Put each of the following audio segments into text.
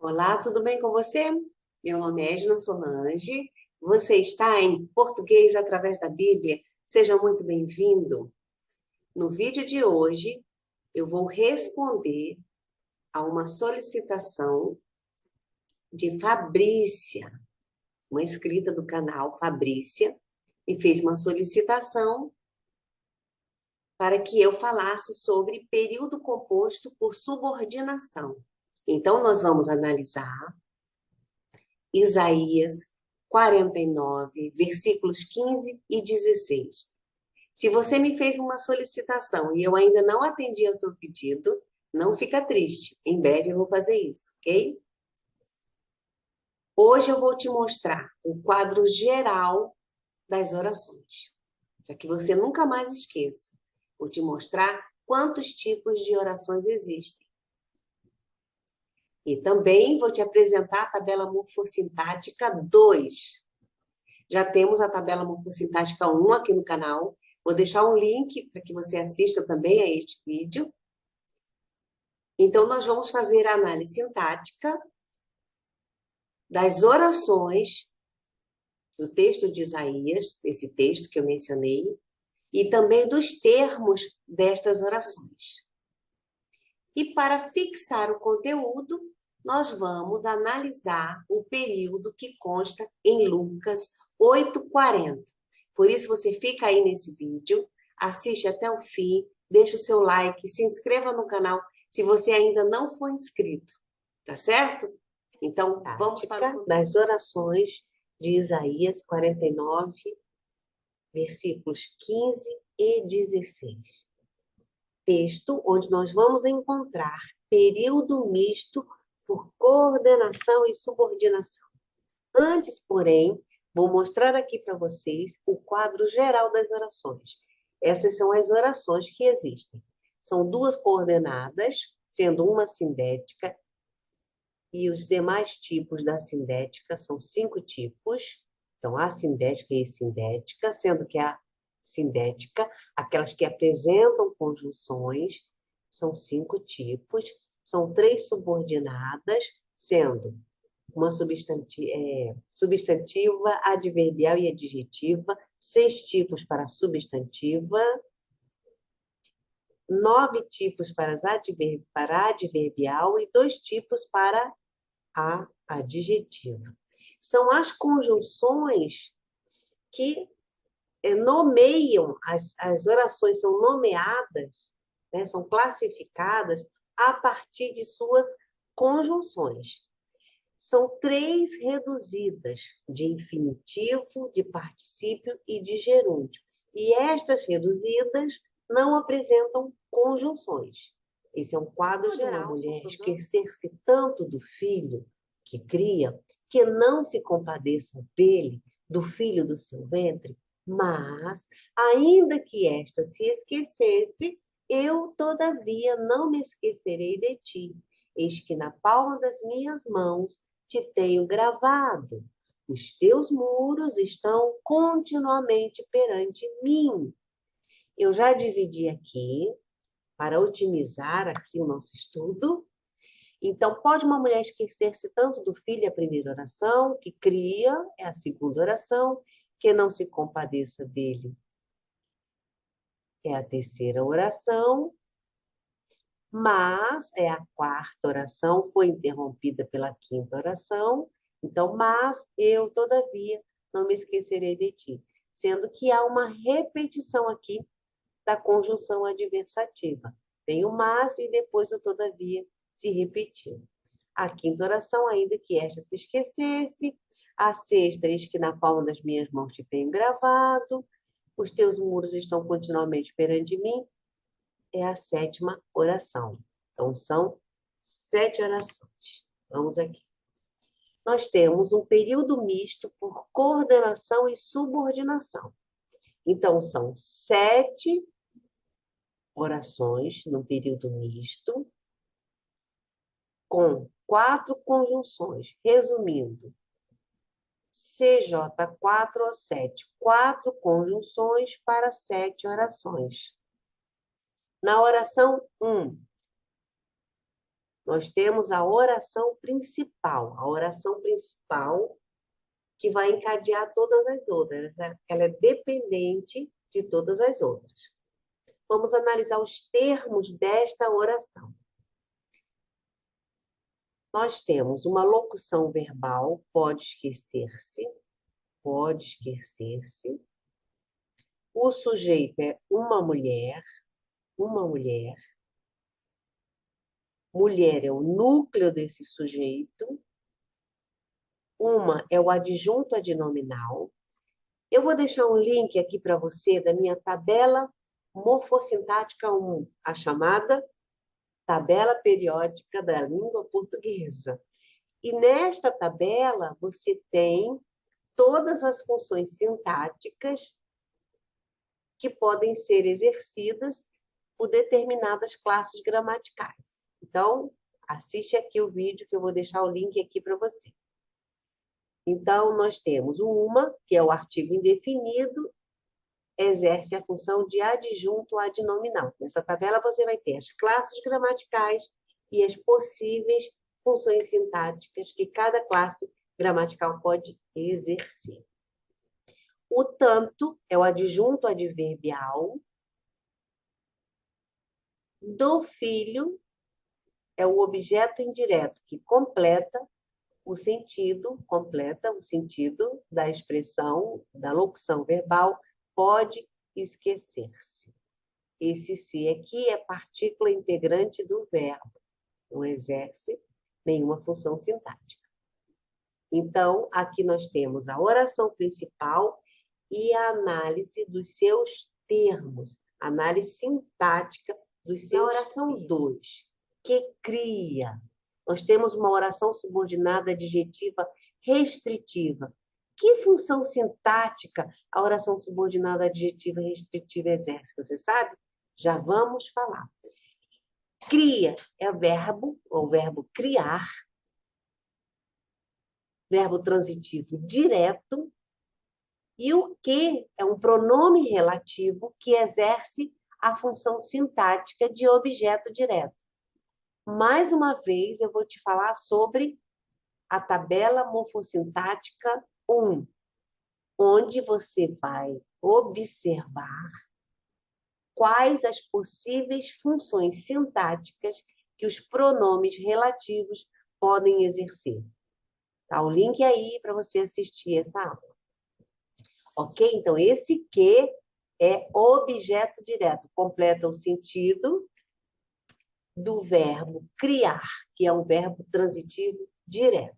Olá, tudo bem com você? Meu nome é Edna Solange. Você está em Português através da Bíblia? Seja muito bem-vindo. No vídeo de hoje, eu vou responder a uma solicitação de Fabrícia, uma inscrita do canal Fabrícia, e fez uma solicitação para que eu falasse sobre período composto por subordinação. Então, nós vamos analisar Isaías 49, versículos 15 e 16. Se você me fez uma solicitação e eu ainda não atendi ao teu pedido, não fica triste. Em breve eu vou fazer isso, ok? Hoje eu vou te mostrar o quadro geral das orações, para que você nunca mais esqueça. Vou te mostrar quantos tipos de orações existem. E também vou te apresentar a tabela morfossintática 2. Já temos a tabela morfossintática 1 aqui no canal. Vou deixar um link para que você assista também a este vídeo. Então, nós vamos fazer a análise sintática das orações do texto de Isaías, esse texto que eu mencionei, e também dos termos destas orações. E para fixar o conteúdo, nós vamos analisar o período que consta em Lucas 8:40. Por isso, você fica aí nesse vídeo, assiste até o fim, deixa o seu like, se inscreva no canal se você ainda não for inscrito, tá certo? Então, vamos para o conteúdo das orações de Isaías 49, versículos 15 e 16. Texto onde nós vamos encontrar período misto por coordenação e subordinação. Antes, porém, vou mostrar aqui para vocês o quadro geral das orações. Essas são as orações que existem. São duas coordenadas, sendo uma sindética, e os demais tipos da sindética são 5 tipos. Então, a sindética e sindética, sendo que a sindética, aquelas que apresentam conjunções, são 5 tipos. São 3 subordinadas, sendo uma substantiva, adverbial e adjetiva, 6 tipos para substantiva, 9 tipos para adverbial e 2 tipos para a adjetiva. São as conjunções que nomeiam, as orações são nomeadas, né, são classificadas a partir de suas conjunções. São 3 reduzidas, de infinitivo, de particípio e de gerúndio. E estas reduzidas não apresentam conjunções. Esse é um quadro geral. A mulher esquecer-se tanto do filho que cria, que não se compadeça dele, do filho do seu ventre, mas, ainda que esta se esquecesse, eu, todavia, não me esquecerei de ti. Eis que na palma das minhas mãos te tenho gravado. Os teus muros estão continuamente perante mim. Eu já dividi aqui, para otimizar aqui o nosso estudo. Então, pode uma mulher esquecer-se tanto do filho, é a primeira oração, que cria, é a segunda oração, que não se compadeça dele, é a terceira oração, mas é a quarta oração, foi interrompida pela quinta oração. Então, mas eu, todavia, não me esquecerei de ti. Sendo que há uma repetição aqui da conjunção adversativa. Tem o mas e depois o todavia se repetiu. A quinta oração, ainda que esta se esquecesse. A sexta, eis que na palma das minhas mãos te tenho gravado. Os teus muros estão continuamente perante mim. É a sétima oração. Então, são 7 orações. Vamos aqui. Nós temos um período misto por coordenação e subordinação. Então, são 7 orações no período misto, com 4 conjunções. Resumindo, CJ4 ou 7. 4 conjunções para 7 orações. Na oração 1, nós temos a oração principal. A oração principal que vai encadear todas as outras, né? Ela é dependente de todas as outras. Vamos analisar os termos desta oração. Nós temos uma locução verbal, pode esquecer-se, pode esquecer-se. O sujeito é uma mulher, uma mulher. Mulher é o núcleo desse sujeito. Uma é o adjunto adnominal. Eu vou deixar um link aqui para você da minha tabela morfossintática 1, a chamada tabela periódica da língua portuguesa. E nesta tabela você tem todas as funções sintáticas que podem ser exercidas por determinadas classes gramaticais. Então, assiste aqui o vídeo que eu vou deixar o link aqui para você. Então, nós temos o uma, que é o artigo indefinido, exerce a função de adjunto adnominal. Nessa tabela você vai ter as classes gramaticais e as possíveis funções sintáticas que cada classe gramatical pode exercer. O tanto é o adjunto adverbial. Do filho é o objeto indireto que completa o sentido da expressão, da locução verbal, pode esquecer-se. Esse se aqui é partícula integrante do verbo, não exerce nenhuma função sintática. Então, aqui nós temos a oração principal e a análise dos seus termos, análise sintática dos seus termos. Na oração 2, que cria, nós temos uma oração subordinada adjetiva restritiva. Que função sintática a oração subordinada adjetiva restritiva exerce? Você sabe? Já vamos falar. Cria é o verbo criar, verbo transitivo direto, e o que é um pronome relativo que exerce a função sintática de objeto direto. Mais uma vez, eu vou te falar sobre a tabela morfossintática 1, onde você vai observar quais as possíveis funções sintáticas que os pronomes relativos podem exercer. Tá o link aí para você assistir essa aula. Ok? Então, esse que é objeto direto, completa o sentido do verbo criar, que é um verbo transitivo direto.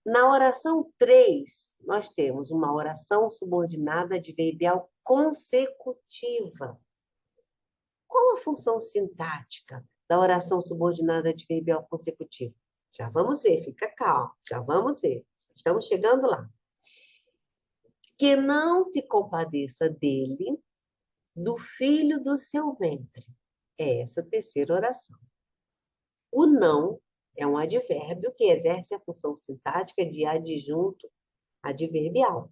Na oração 3, nós temos uma oração subordinada adverbial consecutiva. Qual a função sintática da oração subordinada adverbial consecutiva? Já vamos ver, fica calmo, já vamos ver. Estamos chegando lá. Que não se compadeça dele, do filho do seu ventre. É essa a terceira oração. O não é um advérbio que exerce a função sintática de adjunto adverbial.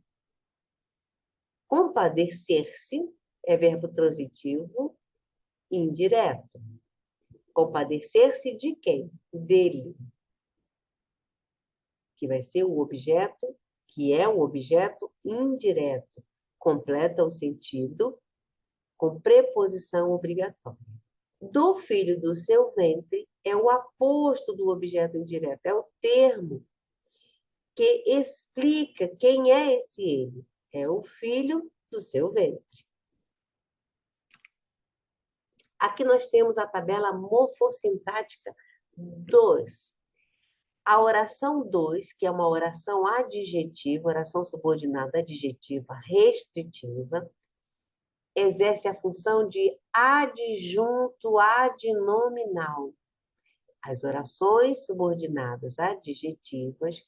Compadecer-se é verbo transitivo indireto. Compadecer-se de quem? Dele. Que vai ser o objeto, que é um objeto indireto. Completa o sentido com preposição obrigatória. Do filho do seu ventre é o aposto do objeto indireto, é o termo que explica quem é esse ele. É o filho do seu ventre. Aqui nós temos a tabela morfossintática 2. A oração 2, que é uma oração adjetiva, oração subordinada adjetiva restritiva, exerce a função de adjunto adnominal. As orações subordinadas adjetivas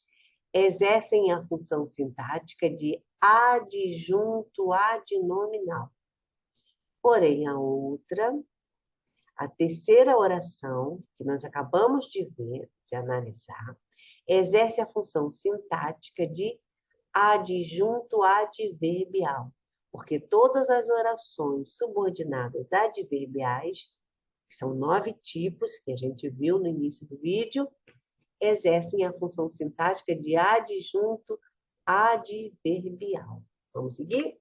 exercem a função sintática de adjunto adnominal. Porém, a terceira oração, que nós acabamos de ver, de analisar, exerce a função sintática de adjunto adverbial, porque todas as orações subordinadas adverbiais que são 9 tipos que a gente viu no início do vídeo, exercem a função sintática de adjunto adverbial. Vamos seguir?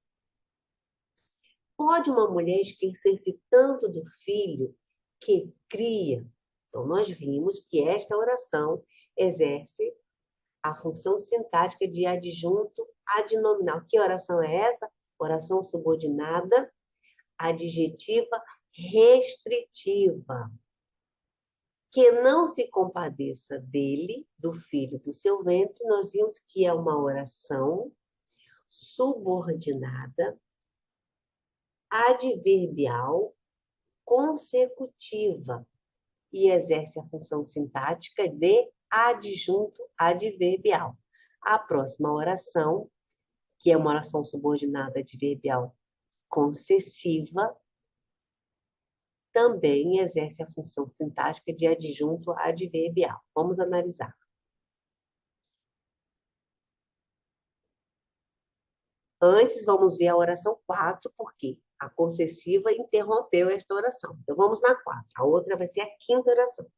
Pode uma mulher esquecer-se tanto do filho que cria? Então, nós vimos que esta oração exerce a função sintática de adjunto adnominal. Que oração é essa? Oração subordinada adjetiva restritiva. Que não se compadeça dele, do filho do seu ventre, nós vimos que é uma oração subordinada adverbial consecutiva e exerce a função sintática de adjunto adverbial. A próxima oração, que é uma oração subordinada adverbial concessiva, também exerce a função sintática de adjunto adverbial. Vamos analisar. Antes, vamos ver a oração 4, porque a concessiva interrompeu esta oração. Então, vamos na 4. A outra vai ser a quinta oração.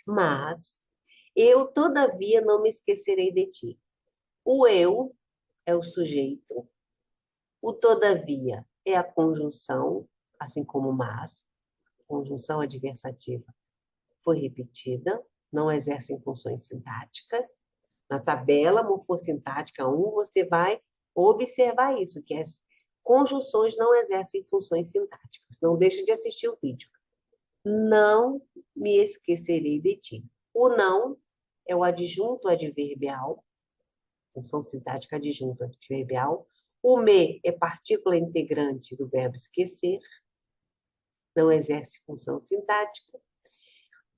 Mas eu, todavia, não me esquecerei de ti. O eu é o sujeito, o todavia é a conjunção, assim como mas, conjunção adversativa foi repetida, não exercem funções sintáticas. Na tabela morfossintática 1, você vai observar isso, que as conjunções não exercem funções sintáticas. Não deixe de assistir o vídeo. Não me esquecerei de ti. O não é o adjunto adverbial, função sintática adjunto adverbial. O me é partícula integrante do verbo esquecer, não exerce função sintática.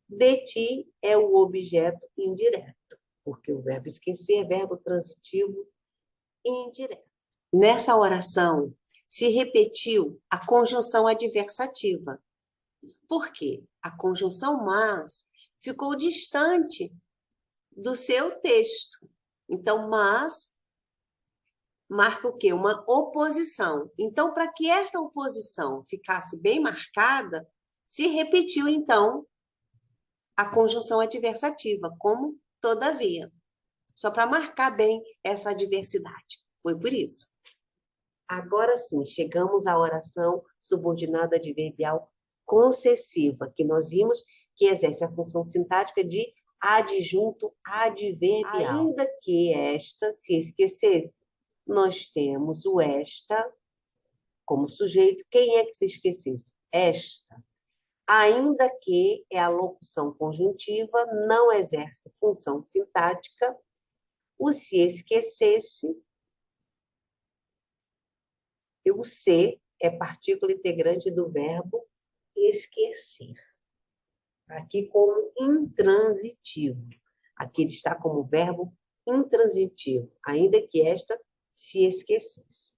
De ti é o objeto indireto, porque o verbo esquecer é verbo transitivo indireto. Nessa oração, se repetiu a conjunção adversativa. Por quê? A conjunção mas ficou distante do seu texto. Então, mas marca o quê? Uma oposição. Então, para que esta oposição ficasse bem marcada, se repetiu, então, a conjunção adversativa, como todavia. Só para marcar bem essa adversidade. Foi por isso. Agora sim, chegamos à oração subordinada adverbial concessiva, que nós vimos que exerce a função sintática de adjunto adverbial. Ainda que esta se esquecesse, nós temos o esta como sujeito. Quem é que se esquecesse? Esta. Ainda que é a locução conjuntiva, não exerce função sintática. O se esquecesse, o se é partícula integrante do verbo esquecer. Aqui como intransitivo. Aqui ele está como verbo intransitivo, ainda que esta se esquecesse.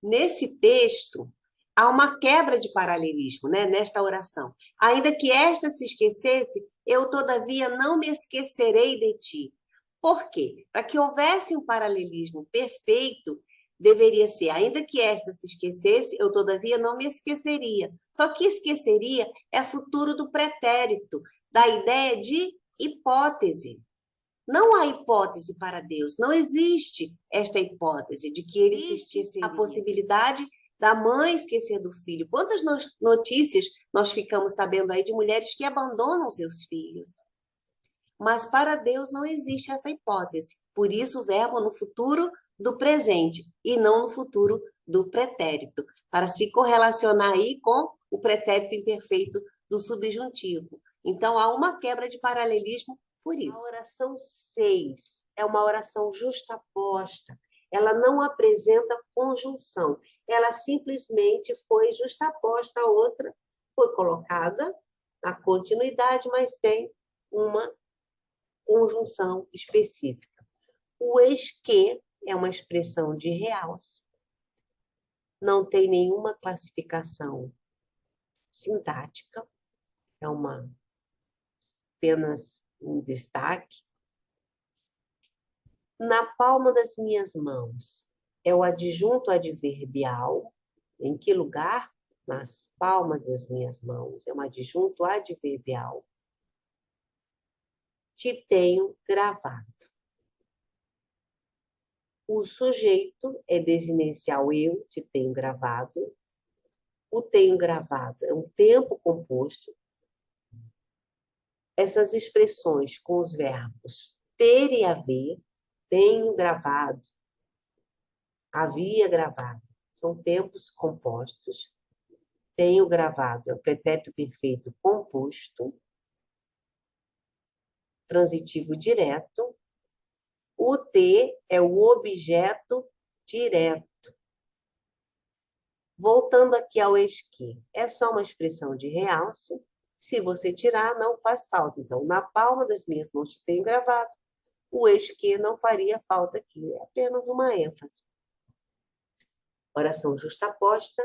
Nesse texto, há uma quebra de paralelismo, né, nesta oração. Ainda que esta se esquecesse, eu, todavia, não me esquecerei de ti. Por quê? Para que houvesse um paralelismo perfeito, deveria ser, ainda que esta se esquecesse, eu, todavia, não me esqueceria. Só que esqueceria é futuro do pretérito, da ideia de hipótese. Não há hipótese para Deus, não existe esta hipótese de que ele se esqueceria. A possibilidade da mãe esquecer do filho. Quantas notícias nós ficamos sabendo aí de mulheres que abandonam seus filhos? Mas para Deus não existe essa hipótese. Por isso o verbo no futuro do presente e não no futuro do pretérito, para se correlacionar aí com o pretérito imperfeito do subjuntivo. Então há uma quebra de paralelismo por isso. A oração 6 é uma oração justaposta. Ela não apresenta conjunção. Ela simplesmente foi justaposta a outra, foi colocada na continuidade, mas sem uma conjunção específica. O esque é uma expressão de realce. Não tem nenhuma classificação sintática. É apenas um destaque. Na palma das minhas mãos é o adjunto adverbial. Em que lugar? nas palmas das minhas mãos, é um adjunto adverbial. Te tenho gravado. O sujeito é desinicial eu, te tenho gravado. O tenho gravado é um tempo composto. Essas expressões com os verbos ter e haver, tenho gravado, havia gravado, são tempos compostos. Tenho gravado é o pretérito perfeito composto, transitivo direto. O ter é o objeto direto. Voltando aqui ao esqui, é só uma expressão de realce. Se você tirar, não faz falta. Então, na palma das minhas mãos te tenho gravado. O esqui não faria falta aqui, é apenas uma ênfase. Oração justaposta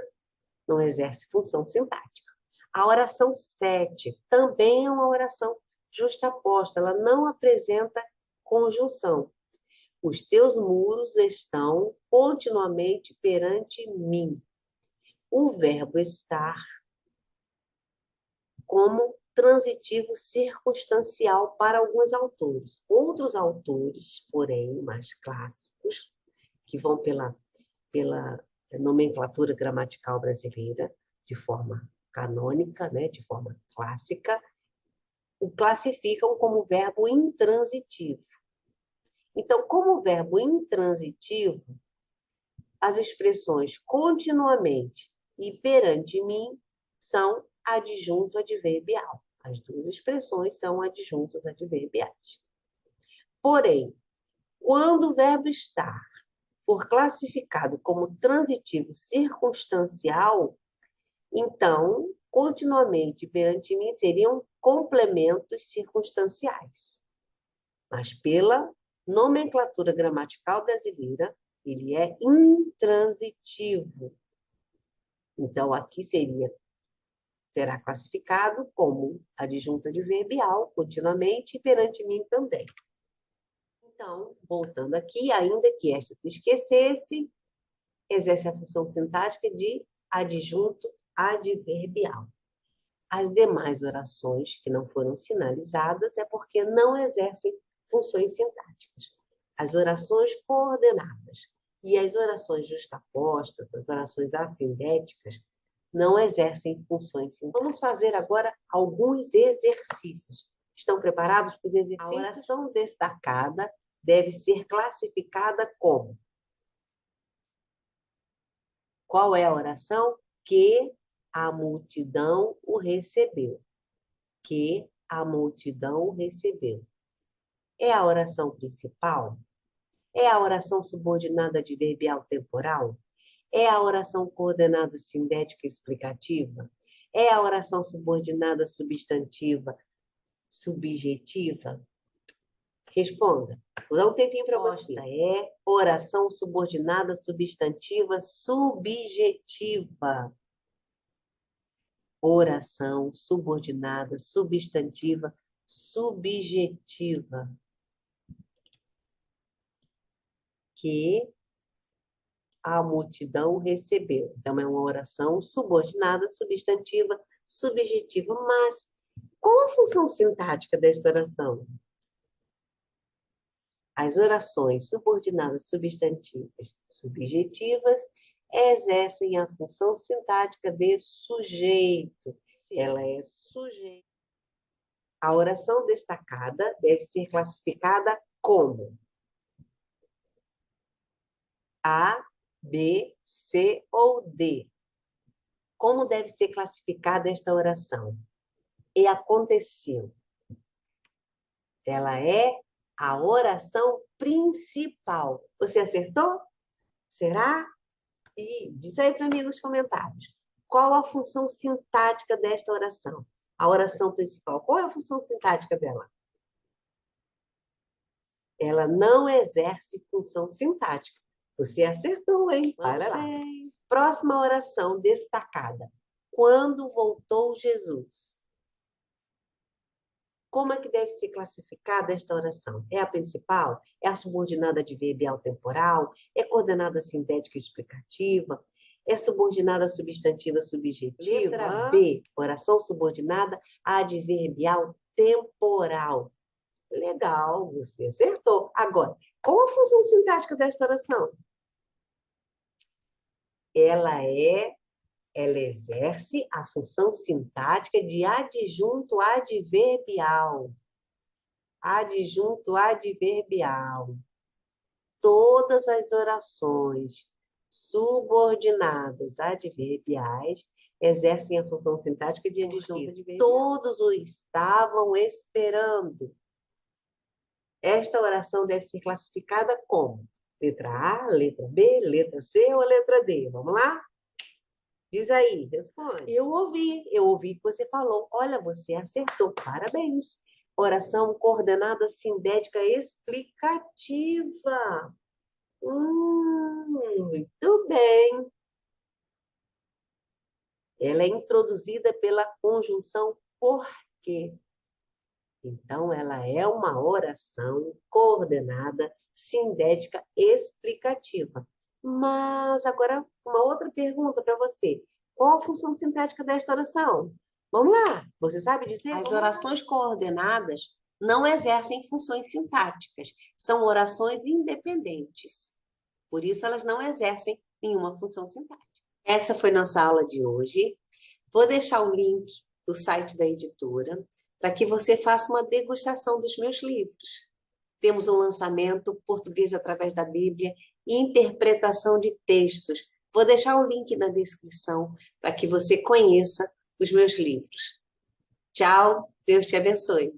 não exerce função sintática. A oração 7 também é uma oração justaposta, ela não apresenta conjunção. Os teus muros estão continuamente perante mim. O verbo estar como transitivo circunstancial para alguns autores. Outros autores, porém, mais clássicos, que vão pela nomenclatura gramatical brasileira, de forma canônica, né, de forma clássica, o classificam como verbo intransitivo. Então, como verbo intransitivo, as expressões continuamente e perante mim são adjunto adverbial. As duas expressões são adjuntos adverbiais. Porém, quando o verbo estar for classificado como transitivo circunstancial, então, continuamente perante mim seriam complementos circunstanciais. Mas pela nomenclatura gramatical brasileira, ele é intransitivo. Então, aqui será classificado como adjunto adverbial, continuamente, e perante mim também. Então, voltando aqui, ainda que esta se esquecesse, exerce a função sintática de adjunto adverbial. As demais orações que não foram sinalizadas é porque não exercem funções sintáticas. As orações coordenadas e as orações justapostas, as orações assindéticas, não exercem funções sintáticas. Vamos fazer agora alguns exercícios. Estão preparados para os exercícios? A oração destacada deve ser classificada como? Qual é a oração? Que a multidão o recebeu. Que a multidão o recebeu. É a oração principal? É a oração subordinada adverbial temporal? É a oração coordenada sindética explicativa? É a oração subordinada substantiva subjetiva? Responda. Vou dar um tempinho para você. É oração subordinada substantiva subjetiva. Oração subordinada substantiva subjetiva. Que a multidão recebeu. Então, é uma oração subordinada substantiva subjetiva. Mas qual a função sintática desta oração? As orações subordinadas substantivas subjetivas exercem a função sintática de sujeito. Ela é sujeito. A oração destacada deve ser classificada como A, B, C ou D. Como deve ser classificada esta oração? E aconteceu. Ela é a oração principal. Você acertou? Será? E diz aí para mim nos comentários. Qual a função sintática desta oração? A oração principal. Qual é a função sintática dela? Ela não exerce função sintática. Você acertou, hein? Parabéns. Próxima oração destacada. Quando voltou Jesus? Como é que deve ser classificada esta oração? É a principal? É a subordinada adverbial temporal? É coordenada sintética explicativa? É subordinada substantiva subjetiva. Letra B, oração subordinada adverbial temporal. Legal, você acertou. Agora, qual a função sintática desta oração? Ela exerce a função sintática de adjunto adverbial. Adjunto adverbial. Todas as orações subordinadas adverbiais exercem a função sintática de adjunto adverbial. Todos o estavam esperando. Esta oração deve ser classificada como letra A, letra B, letra C ou letra D? Vamos lá? Diz aí, responde. Eu ouvi que você falou. Olha, você acertou. Parabéns. Oração coordenada sindética explicativa. Muito bem. Ela é introduzida pela conjunção porque. Então, ela é uma oração coordenada sindética explicativa. Mas agora, uma outra pergunta para você. Qual a função sintática desta oração? Vamos lá, você sabe dizer? As orações coordenadas não exercem funções sintáticas, são orações independentes. Por isso, elas não exercem nenhuma função sintática. Essa foi nossa aula de hoje. Vou deixar o link do site da editora para que você faça uma degustação dos meus livros. Temos um lançamento Português através da Bíblia e interpretação de textos. Vou deixar o link na descrição para que você conheça os meus livros. Tchau, Deus te abençoe.